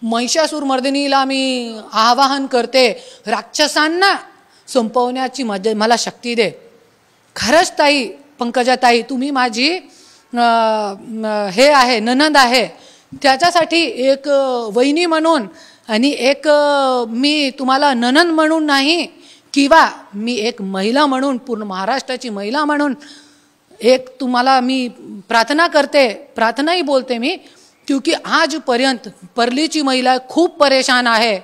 महिषासूर मर्दिनीला मी आवाहन करते, राक्षसांना संपवण्याची मला शक्ती दे। खरंच ताई, पंकजाताई, तुम्ही माझी हे आहे, ननंद आहे, त्याच्यासाठी एक वहिनी म्हणून आणि एक मी तुम्हाला ननंद म्हणून नाही, किंवा मी एक महिला म्हणून, पूर्ण महाराष्ट्राची महिला म्हणून एक तुम्हाला मी प्रार्थना करते, प्रार्थनाही बोलते मी, क्योंकि आजपर्यंत परलीची महिला खूप परेशान आहे,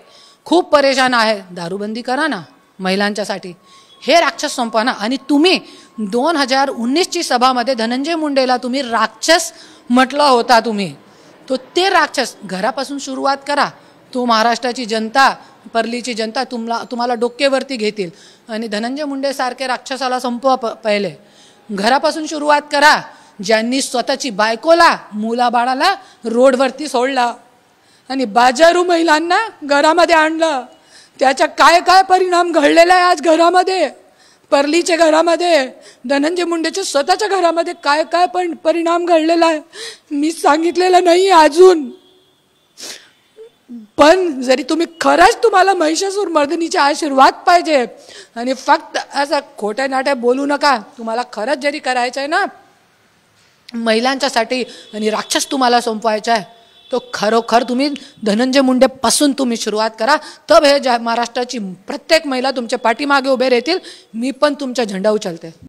खूप परेशान आहे। दारूबंदी करा ना महिलांच्यासाठी, हे राक्षस संपवा ना। आणि तुम्ही 2019ची सभामध्ये धनंजय मुंडेला तुम्ही राक्षस म्हटलं होता तुम्ही, तो ते राक्षस घरापासून सुरुवात करा। तो महाराष्ट्राची जनता, परलीची जनता तुम्हाला डोक्यावरती घेतील आणि धनंजय मुंडे सारखे राक्षसाला संपवा। पहिले घरापासून सुरुवात करा। ज्यांनी स्वतःची बायकोला, मुलाबाळाला रोडवरती सोडला आणि बाजारू महिलांना घरामध्ये आणलं, त्याचा काय काय परिणाम घडलेला आहे आज घरामध्ये, परलीच्या घरामध्ये, धनंजय मुंडेच्या स्वतःच्या घरामध्ये काय काय परिणाम घडलेला आहे मी सांगितलेलं नाही अजून। पण जरी तुम्ही खरंच तुम्हाला महिषासूर मर्दिनीचा आशीर्वाद पाहिजे आणि फक्त असं खोट्या नाट्या बोलू नका, तुम्हाला खरंच जरी करायचं आहे ना महिलांच्यासाठी आणि राक्षस तुम्हाला संपवायचा आहे, तो खरोखर तुम्ही धनंजय मुंडेपासून तुम्ही सुरुवात करा। तब हे महाराष्ट्राची प्रत्येक महिला तुमच्या पाठीमागे उभे राहतील, मी पण तुमचा झेंडा उचलते।